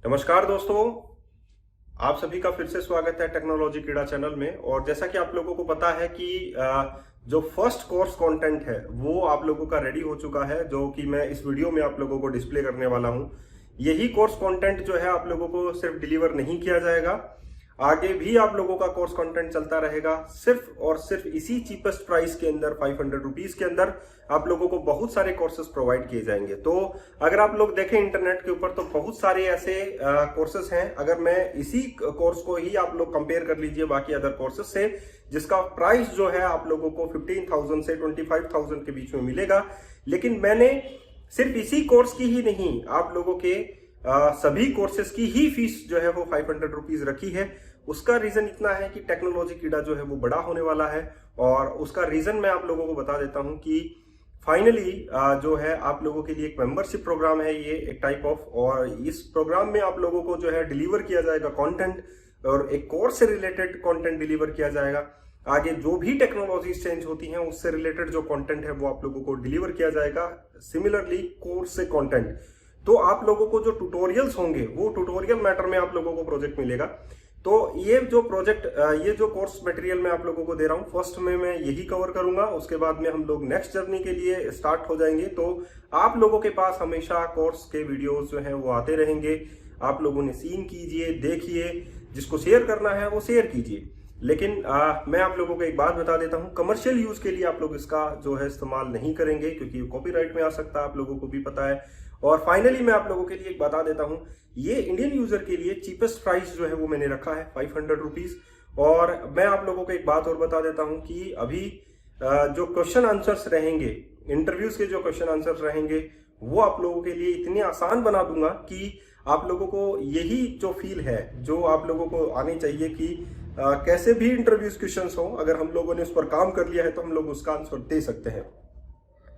नमस्कार दोस्तों, आप सभी का फिर से स्वागत है टेक्नोलॉजी कीड़ा चैनल में। और जैसा कि आप लोगों को पता है कि जो फर्स्ट कोर्स कंटेंट है वो आप लोगों का रेडी हो चुका है, जो कि मैं इस वीडियो में आप लोगों को डिस्प्ले करने वाला हूं। यही कोर्स कंटेंट जो है आप लोगों को सिर्फ डिलीवर नहीं किया जाएगा, आगे भी आप लोगों का कोर्स कंटेंट चलता रहेगा। सिर्फ और सिर्फ इसी चीपेस्ट प्राइस के अंदर, 500 रुपीज के अंदर आप लोगों को बहुत सारे कोर्सेज प्रोवाइड किए जाएंगे। तो अगर आप लोग देखें इंटरनेट के ऊपर तो बहुत सारे ऐसे कोर्सेज हैं। अगर मैं इसी कोर्स को ही आप लोग कंपेयर कर लीजिए बाकी अदर कोर्सेज से, जिसका प्राइस जो है आप लोगों को 15,000 से 25,000 के बीच में मिलेगा। लेकिन मैंने सिर्फ इसी कोर्स की ही नहीं, आप लोगों के सभी कोर्सेज की ही फीस जो है वो 500 रुपीज रखी है। उसका रीजन इतना है कि टेक्नोलॉजी कीड़ा जो है वो बड़ा होने वाला है। और उसका रीजन मैं आप लोगों को बता देता हूं कि फाइनली जो है आप लोगों के लिए एक मेंबरशिप प्रोग्राम है, ये एक टाइप ऑफ। और इस प्रोग्राम में आप लोगों को जो है डिलीवर किया जाएगा कंटेंट, और एक कोर्स से रिलेटेड कंटेंट डिलीवर किया जाएगा। आगे जो भी टेक्नोलॉजीज चेंज होती हैं उससे रिलेटेड जो कंटेंट है वो आप लोगों को डिलीवर किया जाएगा। सिमिलरली कोर्स से कंटेंट, तो आप लोगों को जो ट्यूटोरियल्स होंगे वो ट्यूटोरियल मैटर में आप लोगों को प्रोजेक्ट मिलेगा। तो ये जो प्रोजेक्ट, ये जो कोर्स मटेरियल मैं आप लोगों को दे रहा हूँ, फर्स्ट में मैं यही कवर करूंगा। उसके बाद में हम लोग नेक्स्ट जर्नी के लिए स्टार्ट हो जाएंगे। तो आप लोगों के पास हमेशा कोर्स के वीडियोस जो हैं वो आते रहेंगे। आप लोगों ने सीन कीजिए, देखिए, जिसको शेयर करना है वो शेयर कीजिए। लेकिन मैं आप लोगों को एक बात बता देता हूँ, कमर्शियल यूज के लिए आप लोग इसका जो है इस्तेमाल नहीं करेंगे, क्योंकि कॉपीराइट में आ सकता है, आप लोगों को भी पता है। और फाइनली मैं आप लोगों के लिए एक बता देता हूं, ये इंडियन यूजर के लिए चीपेस्ट प्राइस जो है वो मैंने रखा है 500 रुपीज। और मैं आप लोगों को एक बात और बता देता हूं कि अभी जो क्वेश्चन आंसर्स रहेंगे, इंटरव्यूज के जो क्वेश्चन आंसर्स रहेंगे, वो आप लोगों के लिए इतने आसान बना दूंगा कि आप लोगों को यही जो फील है जो आप लोगों को आनी चाहिए कि कैसे भी इंटरव्यूज क्वेश्चंस हो, अगर हम लोगों ने उस पर काम कर लिया है तो हम लोग उसका आंसर दे सकते हैं।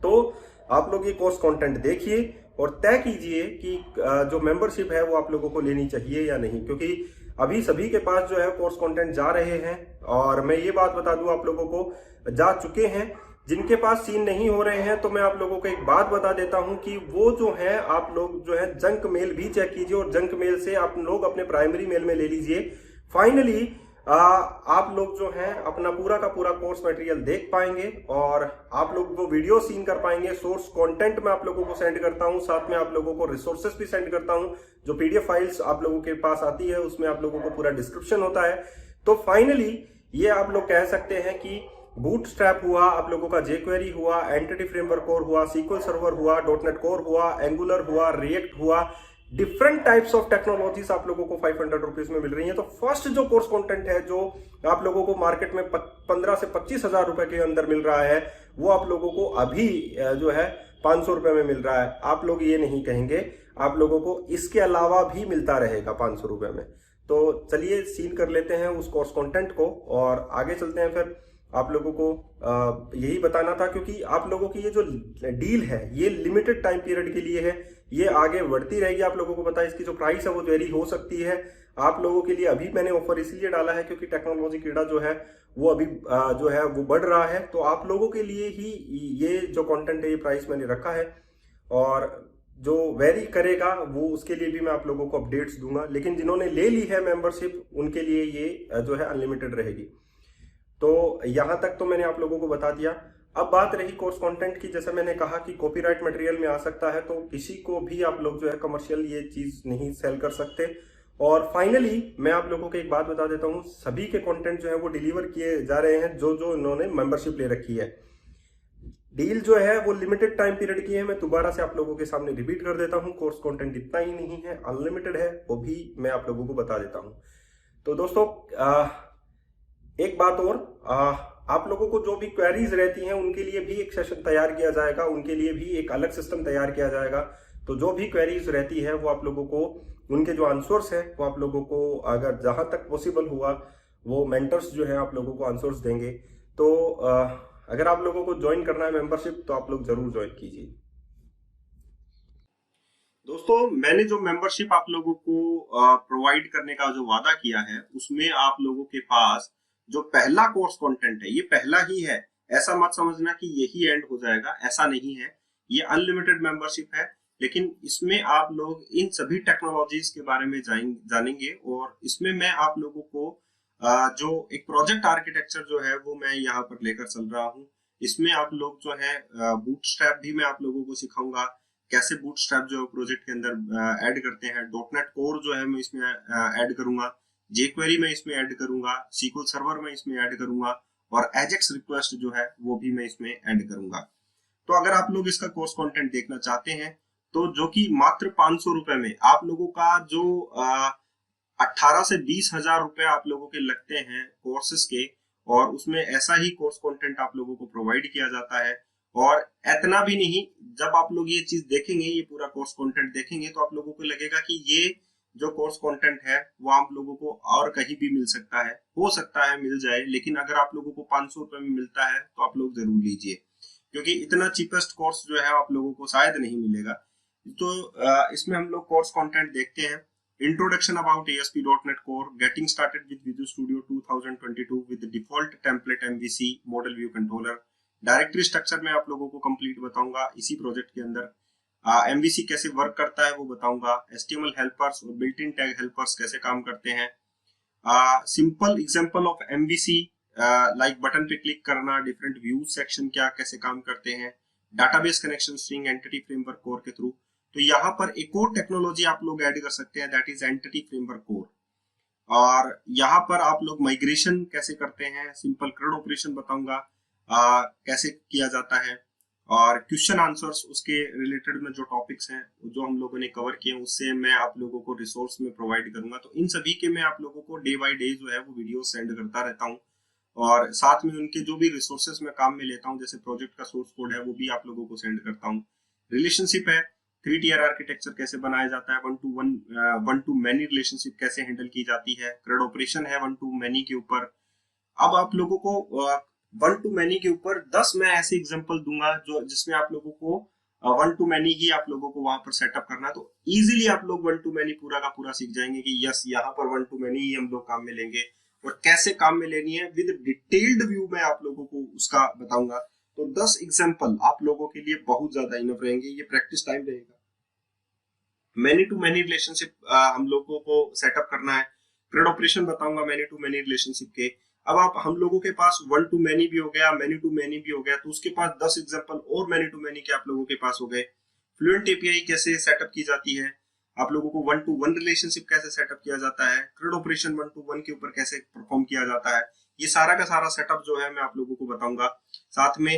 तो आप लोग ये कोर्स कंटेंट देखिए और तय कीजिए कि जो मेंबरशिप है वो आप लोगों को लेनी चाहिए या नहीं, क्योंकि अभी सभी के पास जो है कोर्स कंटेंट जा रहे हैं। और मैं ये बात बता दूं, आप लोगों को जा चुके हैं। जिनके पास सीन नहीं हो रहे हैं तो मैं आप लोगों को एक बात बता देता हूं कि वो जो है, आप लोग जो है जंक मेल भी चेक कीजिए, और जंक मेल से आप लोग अपने प्राइमरी मेल में ले लीजिए। फाइनली आप लोग जो हैं अपना पूरा का पूरा कोर्स मटेरियल देख पाएंगे, और आप लोग वो वीडियो सीन कर पाएंगे। सोर्स कंटेंट मैं आप लोगों को सेंड करता हूं, साथ में आप लोगों को रिसोर्सेस भी सेंड करता हूं। जो पीडीएफ फाइल्स आप लोगों के पास आती है उसमें आप लोगों को पूरा डिस्क्रिप्शन होता है। तो फाइनली ये आप लोग कह सकते हैं कि बूटस्ट्रैप हुआ, आप लोगों का जेक्वेरी हुआ, एंटिटी फ्रेमवर्क कोर हुआ, सीक्वल सर्वर हुआ, डॉटनेट कोर हुआ, एंगुलर हुआ, रिएक्ट हुआ, डिफरेंट टाइप्स ऑफ टेक्नोलॉजीज आप लोगों को 500 रुपीज में मिल रही है। तो फर्स्ट जो कोर्स कंटेंट है जो आप लोगों को मार्केट में 15 से 25 हजार रुपए के अंदर मिल रहा है, वो आप लोगों को अभी जो है 500 रुपए में मिल रहा है। आप लोग ये नहीं कहेंगे, आप लोगों को इसके अलावा भी मिलता रहेगा 500 रुपए में। तो चलिए सील कर लेते हैं उस कोर्स कंटेंट को और आगे चलते हैं। फिर आप लोगों को यही बताना था, क्योंकि आप लोगों की ये जो डील है ये लिमिटेड टाइम पीरियड के लिए है, ये आगे बढ़ती रहेगी। आप लोगों को पता है इसकी जो प्राइस है वो वेरी हो सकती है। आप लोगों के लिए अभी मैंने ऑफर इसलिए डाला है क्योंकि टेक्नोलॉजी कीड़ा जो है वो अभी जो है वो बढ़ रहा है। तो आप लोगों के लिए ही ये जो कंटेंट है, ये प्राइस मैंने रखा है। और जो वेरी करेगा वो उसके लिए भी मैं आप लोगों को अपडेट्स दूंगा। लेकिन जिन्होंने ले ली है मेंबरशिप, उनके लिए ये जो है अनलिमिटेड रहेगी। तो यहां तक तो मैंने आप लोगों को बता दिया। अब बात रही कोर्स कंटेंट की, जैसे मैंने कहा कि कॉपीराइट मटेरियल में आ सकता है, तो किसी को भी आप लोग जो है कमर्शियल ये चीज नहीं सेल कर सकते। और फाइनली मैं आप लोगों को एक बात बता देता हूं, सभी के कंटेंट जो है वो डिलीवर किए जा रहे हैं जो जो इन्होंने मेंबरशिप ले रखी है। डील जो है वो लिमिटेड टाइम पीरियड की है। मैं दोबारा से आप लोगों के सामने रिपीट कर देता हूं, कोर्स कंटेंट इतना ही नहीं है, अनलिमिटेड है, वो भी मैं आप लोगों को बता देता हूं। तो दोस्तों एक बात और, आप लोगों को जो भी क्वेरीज रहती हैं उनके लिए भी एक सेशन तैयार किया जाएगा, उनके लिए भी एक अलग सिस्टम तैयार किया जाएगा। तो जो भी क्वेरीज रहती है वो आप लोगों को, उनके जो आंसर्स है वो आप लोगों को, अगर जहां तक पॉसिबल हुआ, वो मेंटर्स जो है आप लोगों को आंसर्स देंगे। तो अगर आप लोगों को ज्वाइन करना है मेंबरशिप तो आप लोग जरूर ज्वाइन कीजिए। दोस्तों, मैंने जो मेंबरशिप आप लोगों को प्रोवाइड करने का जो वादा किया है, उसमें आप लोगों के पास जो पहला कोर्स कंटेंट है ये पहला ही है। ऐसा मत समझना कि यही एंड हो जाएगा, ऐसा नहीं है। ये अनलिमिटेड मेंबरशिप है। लेकिन इसमें आप लोग इन सभी टेक्नोलॉजीज के बारे में जानेंगे। और इसमें मैं आप लोगों को जो एक प्रोजेक्ट आर्किटेक्चर जो है वो मैं यहाँ पर लेकर चल रहा हूँ। इसमें आप लोग जो है बूटस्ट्रैप भी मैं आप लोगों को सिखाऊंगा, कैसे बूटस्ट्रैप जो प्रोजेक्ट के अंदर ऐड करते हैं। डॉटनेट कोर जो है मैं इसमें ऐड करूंगा, जेक्वेरी मैं इसमें ऐड करूंगा, सीक्वल सर्वर मैं इसमें ऐड करूंगा, और एजेक्स रिक्वेस्ट जो है वो भी मैं इसमें ऐड करूंगा। तो अगर आप लोग इसका कोर्स कंटेंट देखना चाहते हैं तो जो कि मात्र 500 रुपए में आप लोगों का जो 18 से 20 हजार रुपए आप लोगों के लगते हैं कोर्सेज के, और उसमें ऐसा ही कोर्स कंटेंट आप लोगों को प्रोवाइड किया जाता है। और इतना भी नहीं, जब आप लोग ये चीज देखेंगे, ये पूरा कोर्स कंटेंट देखेंगे, तो आप लोगों को लगेगा कि ये जो कोर्स कंटेंट है वो आप लोगों को और कहीं भी मिल सकता है, हो सकता है मिल जाए, लेकिन अगर आप लोगों को 500 रुपए में मिलता है तो आप लोग जरूर लीजिए, क्योंकि इतना चीपेस्ट कोर्स जो है आप लोगों को शायद नहीं मिलेगा। तो इसमें हम लोग कोर्स कंटेंट देखते हैं। Introduction about ASP.NET Core, getting started with Visual Studio 2022 with the default template MVC model view controller। Directory structure में आप लोगों को कंप्लीट बताऊंगा इसी प्रोजेक्ट के अंदर। MVC कैसे वर्क करता है वो बताऊंगा। HTML हेल्पर्स और बिल्ट इन टैग हेल्पर्स कैसे काम करते हैं। Simple example of MVC like button पे क्लिक करना, डिफरेंट व्यूज सेक्शन क्या कैसे काम करते हैं, database connection string entity framework core के थ्रू। तो यहाँ पर एक और टेक्नोलॉजी आप लोग ऐड कर सकते हैं, that is entity framework core. और यहाँ पर आप लोग माइग्रेशन कैसे करते हैं, सिंपल CRUD ऑपरेशन बताऊंगा कैसे किया जाता है, और क्वेश्चन आंसर्स उसके रिलेटेड में जो टॉपिक्स हैं जो हम लोगों ने कवर किए उससे मैं आप लोगों को रिसोर्स में प्रोवाइड करूंगा। तो इन सभी के मैं आप लोगों को डे बाय डे जो है वो वीडियो सेंड करता रहता हूँ, और साथ में उनके जो भी रिसोर्सेस मैं काम में लेता हूँ, जैसे प्रोजेक्ट का सोर्स कोड है वो भी आप लोगों को सेंड करता हूँ। रिलेशनशिप है, 3 टियर आर्किटेक्चर कैसे बनाया जाता है, वन टू मैनी रिलेशनशिप कैसे हैंडल की जाती है, CRUD ऑपरेशन है 1 to many के ऊपर। अब आप लोगों को 1 to many के ऊपर 10 मैं ऐसे एग्जांपल दूंगा जो जिसमें आप लोगों को 1 to many ही आप लोगों को वहां पर सेटअप करना है। तो इजीली आप लोग 1 to many पूरा का पूरा सीख जाएंगे कि यस यहाँ पर 1 to many ही हम लोग काम में लेंगे, और कैसे काम में लेनी है विद डिटेल्ड व्यू में आप लोगों को उसका बताऊंगा। तो 10 एग्जांपल आप लोगों के लिए बहुत ज्यादा इनफ रहेंगे, ये प्रैक्टिस टाइम रहेगा। मैनी टू मैनी रिलेशनशिप हम लोगों को सेटअप करना है, CRUD ऑपरेशन बताऊंगा मैनी टू मैनी रिलेशनशिप के। अब आप हम लोगों के पास 1 to many भी हो गया, मैनी टू मैनी भी हो गया, तो उसके पास 10 एग्जांपल और मैनी टू मैनी के आप लोगों के पास हो गए। फ्लुएंट एपीआई कैसे सेटअप की जाती है, आप लोगों को 1 to 1 रिलेशनशिप कैसे सेटअप किया जाता है, CRUD ऑपरेशन 1 to 1 के ऊपर कैसे परफॉर्म किया जाता है, ये सारा का सारा सेटअप जो है मैं आप लोगों को बताऊंगा। साथ में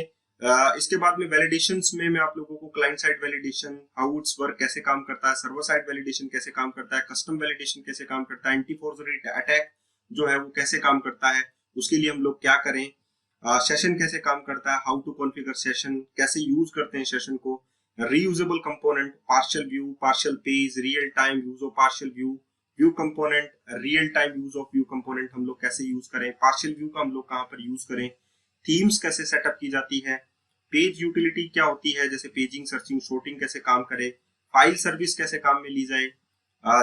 इसके बाद में वैलिडेशंस में मैं आप लोगों को client side validation, how it's work कैसे काम करता है, सर्वर साइड वैलिडेशन कैसे काम करता है, कस्टम वैलिडेशन कैसे काम करता है, एंटी फोर्जरी अटैक जो है वो कैसे काम करता है, उसके लिए हम लोग क्या करें, सेशन कैसे काम करता है, हाउ टू कॉन्फ़िगर सेशन, कैसे यूज करते हैं सेशन को, reusable component, partial view, partial page, real time use of partial view, view component, real time use of view component हम लोग कैसे यूज करें, पार्शियल व्यू का हम लोग कहाँ पर यूज करें, थीम्स कैसे सेटअप की जाती है, पेज यूटिलिटी क्या होती है, जैसे पेजिंग, सर्चिंग, शॉर्टिंग कैसे काम करे, फाइल सर्विस कैसे काम में ली जाए,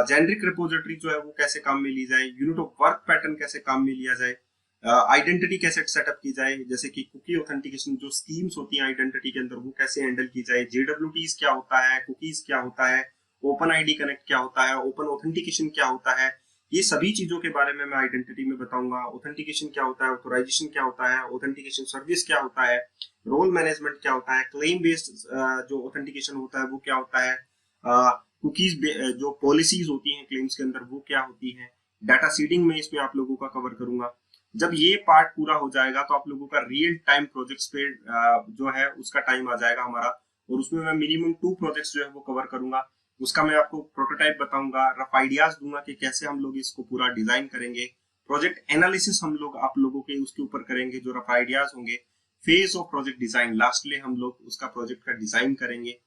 जेनरिक रिपोजिटरी जो है वो कैसे काम में ली जाए, यूनिट ऑफ वर्क पैटर्न कैसे काम में लिया जाए, आइडेंटिटी कैसे सेटअप की जाए, जैसे कि कुकी ऑथेंटिकेशन जो स्कीम्स होती हैं आइडेंटिटी के अंदर वो कैसे हैंडल की जाए, JWTs क्या होता है, कुकीज क्या होता है, ओपन आईडी कनेक्ट क्या होता है, ओपन ऑथेंटिकेशन क्या होता है, ये सभी चीजों के बारे में मैं आइडेंटिटी में बताऊंगा। ऑथेंटिकेशन क्या होता है, ऑथोराइजेशन क्या होता है, ऑथेंटिकेशन सर्विस क्या होता है, रोल मैनेजमेंट क्या होता है, क्लेम बेस्ड जो ऑथेंटिकेशन होता है वो क्या होता है, कुकीज जो पॉलिसीज होती हैं क्लेम्स के अंदर वो क्या होती है, डाटा सीडिंग में इसमें आप लोगों का कवर करूंगा। जब ये पार्ट पूरा हो जाएगा तो आप लोगों का रियल टाइम प्रोजेक्ट्स पे जो है उसका टाइम आ जाएगा हमारा, और उसमें मैं मिनिमम 2 प्रोजेक्ट्स जो है वो कवर करूंगा। उसका मैं आपको प्रोटोटाइप बताऊंगा, रफ आइडियाज दूंगा कि कैसे हम लोग इसको पूरा डिजाइन करेंगे, प्रोजेक्ट एनालिसिस हम लोग आप लोगों के उसके ऊपर करेंगे जो रफ आइडियाज होंगे, phase of project design, lastly हम लोग उसका प्रोजेक्ट का डिजाइन करेंगे।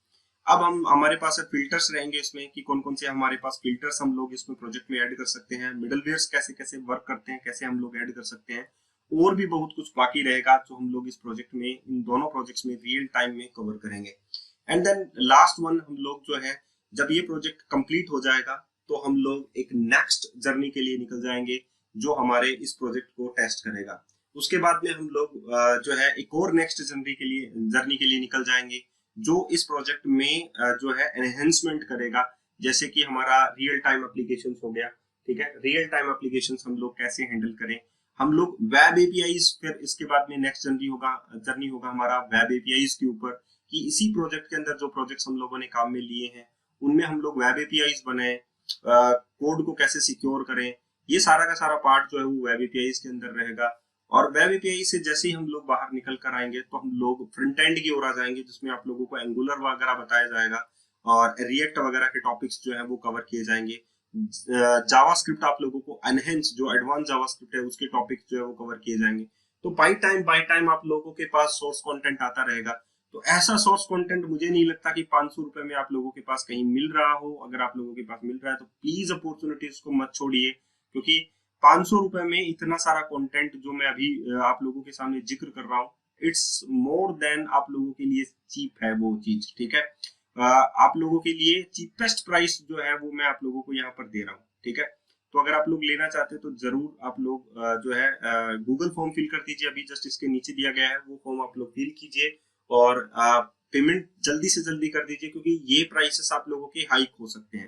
अब हम हमारे पास फिल्टर्स रहेंगे इसमें कि कौन कौन से हमारे पास फिल्टर्स हम लोग इसमें प्रोजेक्ट में ऐड कर सकते हैं, मिडलवेयर्स कैसे कैसे वर्क करते हैं, कैसे हम लोग ऐड कर सकते हैं, और भी बहुत कुछ बाकी रहेगा जो हम लोग इस प्रोजेक्ट में, इन दोनों प्रोजेक्ट्स में रियल टाइम में कवर करेंगे। एंड देन लास्ट वन हम लोग जो है जब ये प्रोजेक्ट कंप्लीट हो जाएगा तो हम लोग एक नेक्स्ट जर्नी के लिए निकल जाएंगे जो हमारे इस प्रोजेक्ट को टेस्ट करेगा। उसके बाद में हम लोग जो है एक और नेक्स्ट जर्नी के लिए निकल जाएंगे जो इस प्रोजेक्ट में जो है एनहेंसमेंट करेगा। जैसे कि हमारा रियल टाइम एप्लीकेशन हो गया, ठीक है, रियल टाइम एप्लीकेशन हम लोग कैसे हैंडल करें, हम लोग वेब एपीआईज, फिर इसके बाद में नेक्स्ट जर्नी होगा हमारा वेब एपीआईज के ऊपर, कि इसी प्रोजेक्ट के अंदर जो प्रोजेक्ट्स हम लोगों ने काम में लिए हैं उनमें हम लोग वेब एपीआईज बनाए, कोड को कैसे सिक्योर करें, ये सारा का सारा पार्ट जो है वो वेब एपीआईज के अंदर रहेगा। और वेब एपीआई से जैसे ही हम लोग बाहर निकल कर आएंगे तो हम लोग फ्रंट एंड की ओर आ जाएंगे, जिसमें आप लोगों को एंगुलर वगैरह बताया जाएगा और रिएक्ट वगैरह के टॉपिक्स जो है वो कवर किए जाएंगे। जावास्क्रिप्ट आप लोगों को एनहेंस जो एडवांस जावास्क्रिप्ट है उसके टॉपिक्स जो है वो कवर किए जाएंगे। तो बाय टाइम आप लोगों के पास सोर्स कंटेंट आता रहेगा। तो ऐसा सोर्स कंटेंट मुझे नहीं लगता कि 500 रुपए में आप लोगों के पास कहीं मिल रहा हो। अगर आप लोगों के पास मिल रहा है तो प्लीज अपॉर्चुनिटीज को मत छोड़िए, क्योंकि 500 रुपए में इतना सारा कंटेंट जो मैं अभी आप लोगों के सामने जिक्र कर रहा हूँ, इट्स मोर देन आप लोगों के लिए चीप है वो चीज, ठीक है। आप लोगों के लिए चीपेस्ट प्राइस जो है वो मैं आप लोगों को यहाँ पर दे रहा हूँ, ठीक है। तो अगर आप लोग लेना चाहते हैं तो जरूर आप लोग जो है गूगल फॉर्म फिल कर दीजिए, अभी जस्ट इसके नीचे दिया गया है वो फॉर्म आप लोग फिल कीजिए और पेमेंट जल्दी से जल्दी कर दीजिए, क्योंकि ये प्राइसेस आप लोगों के हाइक हो सकते हैं।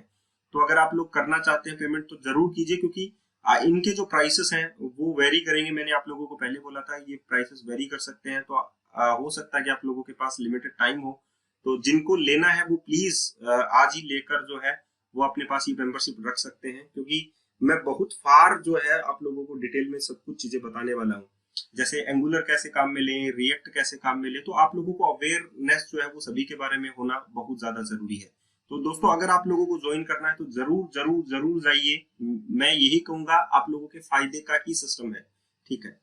तो अगर आप लोग करना चाहते हैं पेमेंट तो जरूर कीजिए, क्योंकि इनके जो प्राइसेस हैं वो वेरी करेंगे। मैंने आप लोगों को पहले बोला था ये प्राइसेस वेरी कर सकते हैं। तो हो सकता है कि आप लोगों के पास लिमिटेड टाइम हो, तो जिनको लेना है वो प्लीज आज ही लेकर जो है वो अपने पास ये मेंबरशिप रख सकते हैं, क्योंकि मैं बहुत फार जो है आप लोगों को डिटेल में सब कुछ चीजें बताने वाला हूँ। जैसे एंगुलर कैसे काम में लें, रिएक्ट कैसे काम में लें, तो आप लोगों को अवेयरनेस जो है वो सभी के बारे में होना बहुत ज्यादा जरूरी है। तो दोस्तों अगर आप लोगों को ज्वाइन करना है तो जरूर जरूर जरूर जाइए। मैं यही कहूंगा, आप लोगों के फायदे का ही सिस्टम है, ठीक है।